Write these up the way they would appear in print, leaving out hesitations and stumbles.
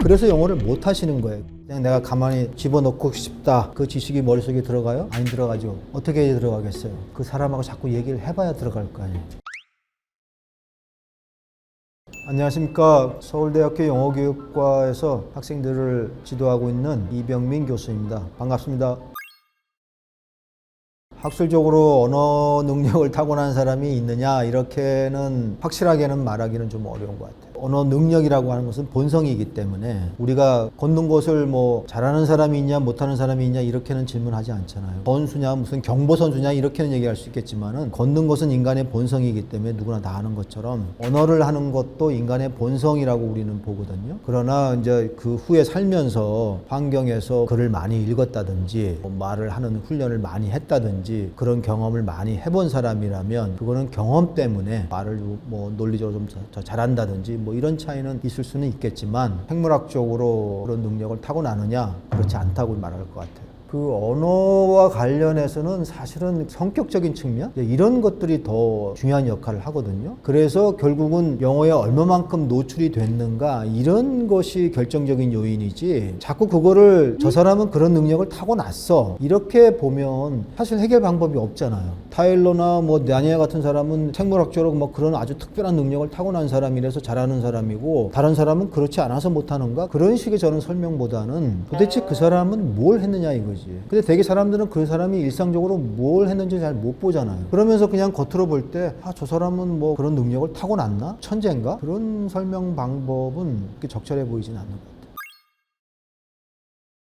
그래서 영어를 못 하시는 거예요. 그냥 내가 가만히 집어넣고 싶다. 그 지식이 머릿속에 들어가요? 안 들어가죠. 어떻게 들어가겠어요? 그 사람하고 자꾸 얘기를 해봐야 들어갈 거 아니에요. 안녕하십니까. 서울대학교 영어교육과에서 학생들을 지도하고 있는 이병민 교수입니다. 반갑습니다. 학술적으로 언어 능력을 타고난 사람이 있느냐 이렇게는 확실하게는 말하기는 좀 어려운 것 같아요. 언어 능력이라고 하는 것은 본성이기 때문에 우리가 걷는 것을 뭐 잘하는 사람이 있냐 못하는 사람이 있냐 이렇게는 질문하지 않잖아요. 선수냐 무슨 경보 선수냐 이렇게는 얘기할 수 있겠지만은 걷는 것은 인간의 본성이기 때문에 누구나 다 하는 것처럼 언어를 하는 것도 인간의 본성이라고 우리는 보거든요. 그러나 이제 그 후에 살면서 환경에서 글을 많이 읽었다든지 말을 하는 훈련을 많이 했다든지 그런 경험을 많이 해본 사람이라면 그거는 경험 때문에 말을 뭐 논리적으로 좀 더 잘한다든지 뭐 이런 차이는 있을 수는 있겠지만 생물학적으로 그런 능력을 타고나느냐 그렇지 않다고 말할 것 같아요. 그 언어와 관련해서는 사실은 성격적인 측면 이런 것들이 더 중요한 역할을 하거든요. 그래서 결국은 영어에 얼마만큼 노출이 됐는가 이런 것이 결정적인 요인이지 자꾸 그거를 저 사람은 그런 능력을 타고났어 이렇게 보면 사실 해결 방법이 없잖아요. 타일러나 뭐 다니엘 같은 사람은 생물학적으로 뭐 그런 아주 특별한 능력을 타고난 사람이라서 잘하는 사람이고 다른 사람은 그렇지 않아서 못하는가 그런 식의 저는 설명보다는 도대체 그 사람은 뭘 했느냐 이거지. 근데 되게 사람들은 그 사람이 일상적으로 뭘 했는지 잘 못 보잖아요. 그러면서 그냥 겉으로 볼 때 저 사람은 뭐 그런 능력을 타고났나? 천재인가? 그런 설명 방법은 그렇게 적절해 보이진 않는 것 같아요.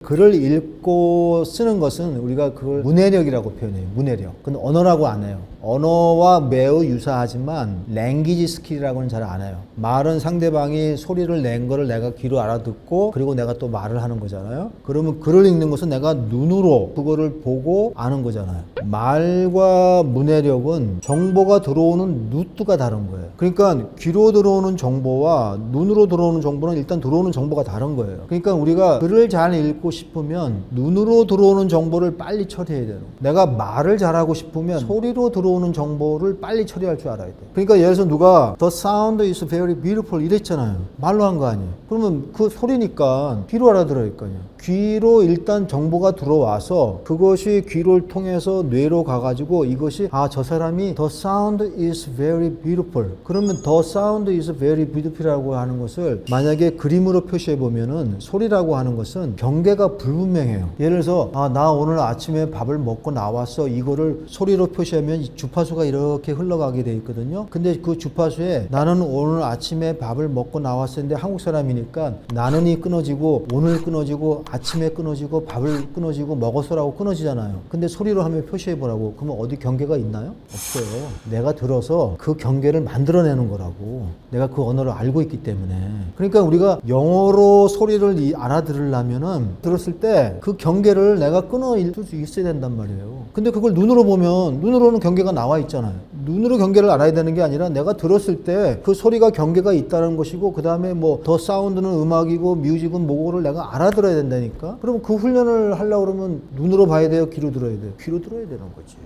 글을 읽고 쓰는 것은 우리가 그걸 문해력이라고 표현해요. 문해력. 그건 언어라고 안 해요. 언어와 매우 유사하지만 랭귀지 스킬이라고는 잘 안 해요. 말은 상대방이 소리를 낸 거를 내가 귀로 알아듣고 그리고 내가 또 말을 하는 거잖아요. 그러면 글을 읽는 것은 내가 눈으로 그거를 보고 아는 거잖아요. 말과 문해력은 정보가 들어오는 루트가 다른 거예요. 그러니까 귀로 들어오는 정보와 눈으로 들어오는 정보는 일단 들어오는 정보가 다른 거예요. 그러니까 우리가 글을 잘 읽고 싶으면 눈으로 들어오는 정보를 빨리 처리해야 되는 거예요. 내가 말을 잘하고 싶으면 소리로 들어오는 정보를 빨리 처리할 줄 알아야 돼요. 그러니까 예를 들어서 누가 The sound is very beautiful 이랬잖아요. 말로 한 거 아니에요. 그러면 그 소리니까 귀로 알아들어야 할 거 아니에요. 귀로 일단 정보가 들어와서 그것이 귀를 통해서 뇌로 가가지고 이것이 저 사람이 The sound is very beautiful 그러면 The sound is very beautiful이라고 하는 것을 만약에 그림으로 표시해 보면은 소리라고 하는 것은 경계가 불분명해요. 예를 들어서 나 오늘 아침에 밥을 먹고 나왔어 이거를 소리로 표시하면 주파수가 이렇게 흘러가게 돼 있거든요. 근데 그 주파수에 나는 오늘 아침에 밥을 먹고 나왔었는데 한국 사람이니까 나는이 끊어지고 오늘 끊어지고 아침에 끊어지고 밥을 끊어지고 먹었어라고 끊어지잖아요. 근데 소리로 하면 표시해 보라고. 그러면 어디 경계가 있나요? 없어요. 내가 들어서 그 경계를 만들어내는 거라고. 내가 그 언어를 알고 있기 때문에. 그러니까 우리가 영어로 소리를 알아들으려면은 들었을 때 그 경계를 내가 끊어 읽을 수 있어야 된단 말이에요. 근데 그걸 눈으로 보면 눈으로는 경계가 나와 있잖아요. 눈으로 경계를 알아야 되는 게 아니라 내가 들었을 때 그 소리가 경계가 있다는 것이고 그 다음에 뭐 더 사운드는 음악이고 뮤직은 뭐고를 내가 알아들어야 된다니까. 그럼 그 훈련을 하려고 그러면 눈으로 봐야 돼요? 귀로 들어야 돼요? 귀로 들어야 되는 거지.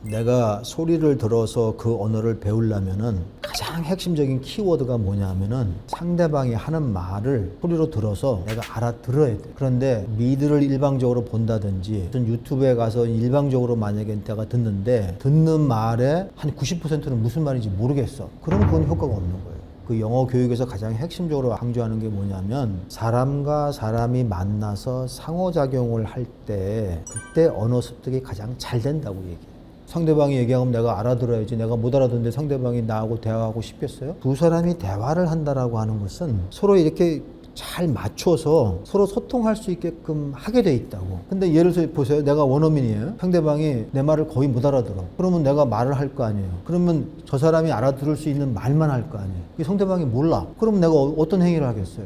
내가 소리를 들어서 그 언어를 배우려면은 가장 핵심적인 키워드가 뭐냐면은 상대방이 하는 말을 소리로 들어서 내가 알아들어야 돼. 그런데 미드를 일방적으로 본다든지 유튜브에 가서 일방적으로 만약에 내가 듣는데 듣는 말의 한 90%는 무슨 말인지 모르겠어. 그러면 그건 효과가 없는 거예요. 그 영어 교육에서 가장 핵심적으로 강조하는 게 뭐냐면 사람과 사람이 만나서 상호작용을 할 때 그때 언어 습득이 가장 잘 된다고 얘기해요. 상대방이 얘기하면 내가 알아들어야지. 내가 못 알아듣는데 상대방이 나하고 대화하고 싶겠어요? 두 사람이 대화를 한다라고 하는 것은 서로 이렇게 잘 맞춰서 서로 소통할 수 있게끔 하게 돼 있다고. 근데 예를 들어 보세요. 내가 원어민이에요. 상대방이 내 말을 거의 못 알아들어. 그러면 내가 말을 할 거 아니에요. 그러면 저 사람이 알아들을 수 있는 말만 할 거 아니에요. 상대방이 몰라. 그럼 내가 어떤 행위를 하겠어요?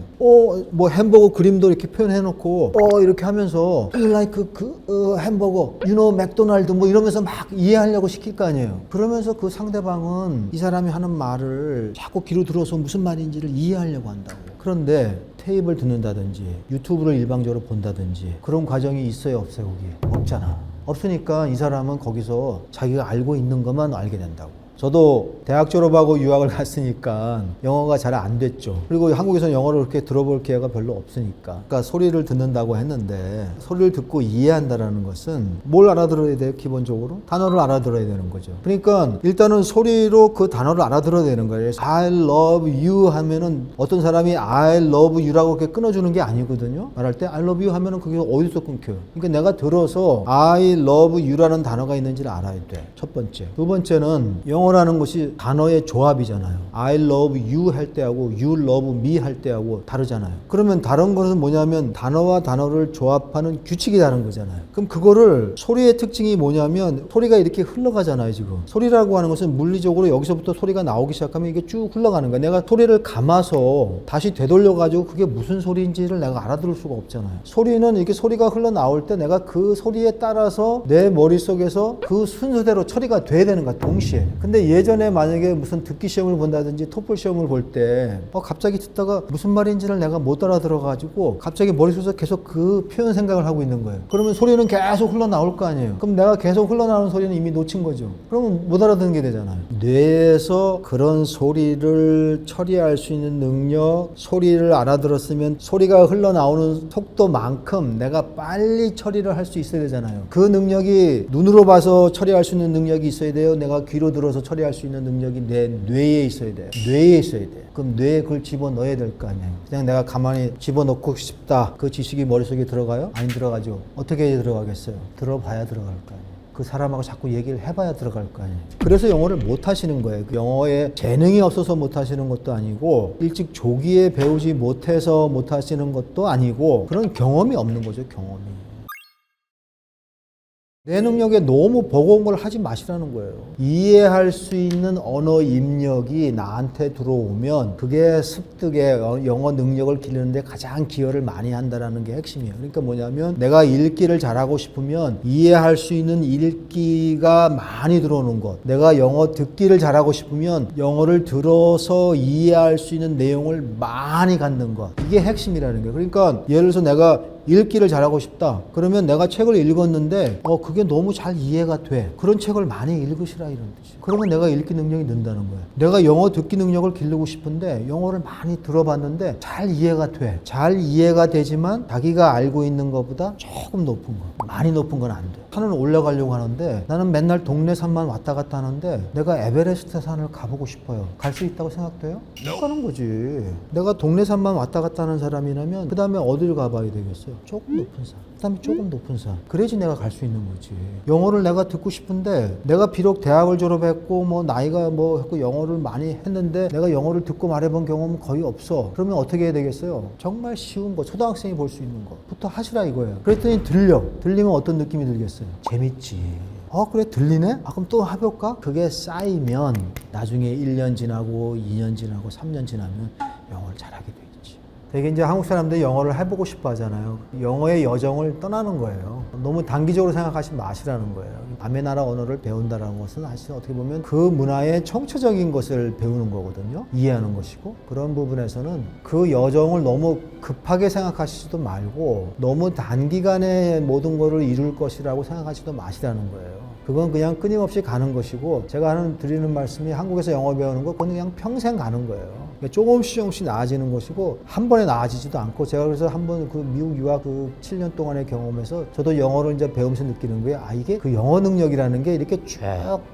뭐 햄버거 그림도 이렇게 표현해 놓고 이렇게 하면서 You like 햄버거, you know 맥도날드 뭐 이러면서 막 이해하려고 시킬 거 아니에요. 그러면서 그 상대방은 이 사람이 하는 말을 자꾸 귀로 들어서 무슨 말인지를 이해하려고 한다고. 그런데 테이프를 듣는다든지 유튜브를 일방적으로 본다든지 그런 과정이 있어요, 없어요? 거기 없잖아. 없으니까 이 사람은 거기서 자기가 알고 있는 것만 알게 된다고. 저도 대학 졸업하고 유학을 갔으니까 영어가 잘 안 됐죠. 그리고 한국에서 영어를 그렇게 들어볼 기회가 별로 없으니까. 그러니까 소리를 듣는다고 했는데 소리를 듣고 이해한다라는 것은 뭘 알아들어야 돼요? 기본적으로 단어를 알아들어야 되는 거죠. 그러니까 일단은 소리로 그 단어를 알아들어야 되는 거예요. I love you 하면은 어떤 사람이 I love you라고 이렇게 끊어주는 게 아니거든요. 말할 때 I love you 하면은 그게 어디서 끊겨요? 그러니까 내가 들어서 I love you라는 단어가 있는지를 알아야 돼. 첫 번째. 두 번째는 영어라는 것이 단어의 조합이잖아요. I love you 할 때하고 you love me 할 때하고 다르잖아요. 그러면 다른 것은 뭐냐면 단어와 단어를 조합하는 규칙이 다른 거잖아요. 그럼 그거를 소리의 특징이 뭐냐면 소리가 이렇게 흘러가잖아요. 지금 소리라고 하는 것은 물리적으로 여기서부터 소리가 나오기 시작하면 이게 쭉 흘러가는 거야. 내가 소리를 감아서 다시 되돌려 가지고 그게 무슨 소리인지를 내가 알아들을 수가 없잖아요. 소리는 이렇게 소리가 흘러나올 때 내가 그 소리에 따라서 내 머릿속에서 그 순서대로 처리가 돼야 되는 거야. 동시에. 근데 예전에 만약에 무슨 듣기 시험을 본다든지 토플 시험을 볼 때 갑자기 듣다가 무슨 말인지를 내가 못 알아들어 가지고 갑자기 머릿속에서 계속 그 표현 생각을 하고 있는 거예요. 그러면 소리는 계속 흘러나올 거 아니에요. 그럼 내가 계속 흘러나오는 소리는 이미 놓친 거죠. 그러면 못 알아듣는 게 되잖아요. 뇌에서 그런 소리를 처리할 수 있는 능력, 소리를 알아들었으면 소리가 흘러나오는 속도만큼 내가 빨리 처리를 할 수 있어야 되잖아요. 그 능력이 눈으로 봐서 처리할 수 있는 능력이 있어야 돼요. 내가 귀로 들어서 처리할 수 있는 능력이 내 뇌에 있어야 돼요. 뇌에 있어야 돼요. 그럼 뇌에 그걸 집어넣어야 될 거 아니에요. 그냥 내가 가만히 집어넣고 싶다. 그 지식이 머릿속에 들어가요? 안 들어가죠. 어떻게 들어가겠어요? 들어봐야 들어갈 거 아니에요. 그 사람하고 자꾸 얘기를 해봐야 들어갈 거 아니에요. 그래서 영어를 못 하시는 거예요. 영어에 재능이 없어서 못 하시는 것도 아니고 일찍 조기에 배우지 못해서 못 하시는 것도 아니고 그런 경험이 없는 거죠. 경험이. 내 능력에 너무 버거운 걸 하지 마시라는 거예요. 이해할 수 있는 언어 입력이 나한테 들어오면 그게 습득에 영어 능력을 기르는데 가장 기여를 많이 한다는 게 핵심이에요. 그러니까 뭐냐면 내가 읽기를 잘하고 싶으면 이해할 수 있는 읽기가 많이 들어오는 것. 내가 영어 듣기를 잘하고 싶으면 영어를 들어서 이해할 수 있는 내용을 많이 갖는 것. 이게 핵심이라는 거예요. 그러니까 예를 들어서 내가 읽기를 잘하고 싶다. 그러면 내가 책을 읽었는데 그게 너무 잘 이해가 돼. 그런 책을 많이 읽으시라 이런 뜻이에요. 그러면 내가 읽기 능력이 는다는 거예요. 내가 영어 듣기 능력을 기르고 싶은데 영어를 많이 들어봤는데 잘 이해가 돼. 잘 이해가 되지만 자기가 알고 있는 것보다 조금 높은 거. 많이 높은 건 안 돼. 산을 올라가려고 하는데 나는 맨날 동네 산만 왔다 갔다 하는데 내가 에베레스트 산을 가보고 싶어요. 갈 수 있다고 생각돼요? 못 가는 거지. 내가 동네 산만 왔다 갔다 하는 사람이라면 그 다음에 어디를 가봐야 되겠어요? 조금 높은 산. 그 다음에 조금 높은 산. 그래야지 내가 갈 수 있는 거지. 영어를 내가 듣고 싶은데 내가 비록 대학을 졸업했고 뭐 나이가 뭐 했고 영어를 많이 했는데 내가 영어를 듣고 말해본 경험은 거의 없어. 그러면 어떻게 해야 되겠어요? 정말 쉬운 거, 초등학생이 볼 수 있는 거부터 하시라 이거예요. 그랬더니 들리면 어떤 느낌이 들겠어요? 재밌지. 그래 들리네? 그럼 또 해볼까? 그게 쌓이면 나중에 1년 지나고 2년 지나고 3년 지나면 영어를 잘하게 돼 있지. 되게 이제 한국 사람들이 영어를 해보고 싶어 하잖아요. 영어의 여정을 떠나는 거예요. 너무 단기적으로 생각하지 마시라는 거예요. 남의 나라 언어를 배운다는 것은 사실 어떻게 보면 그 문화의 총체적인 것을 배우는 거거든요. 이해하는 것이고 그런 부분에서는 그 여정을 너무 급하게 생각하시지도 말고 너무 단기간에 모든 것을 이룰 것이라고 생각하지도 마시라는 거예요. 그건 그냥 끊임없이 가는 것이고 제가 드리는 말씀이 한국에서 영어 배우는 거 그건 그냥 평생 가는 거예요. 조금씩 나아지는 것이고 한 번에 나아지지도 않고 제가 그래서 한번 그 미국 유학 그 7년 동안의 경험에서 저도 영어를 이제 배우면서 느끼는 거예요. 이게 그 영어 능력이라는 게 이렇게 쭉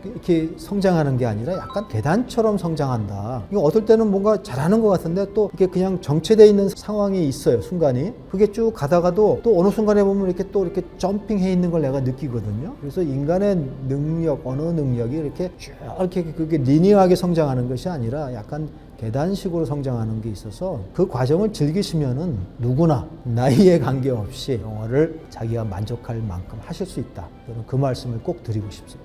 이렇게 성장하는 게 아니라 약간 계단처럼 성장한다. 이거 어떨 때는 뭔가 잘하는 것 같은데 또 이렇게 그냥 정체되어 있는 상황이 있어요. 순간이. 그게 쭉 가다가도 또 어느 순간에 보면 이렇게 또 이렇게 점핑해 있는 걸 내가 느끼거든요. 그래서 인간의 능력, 언어 능력이 이렇게 쭉 이렇게 그게 리니어하게 성장하는 것이 아니라 약간 계단식으로 성장하는 게 있어서 그 과정을 즐기시면은 누구나 나이에 관계없이 영어를 자기가 만족할 만큼 하실 수 있다. 저는 그 말씀을 꼭 드리고 싶습니다.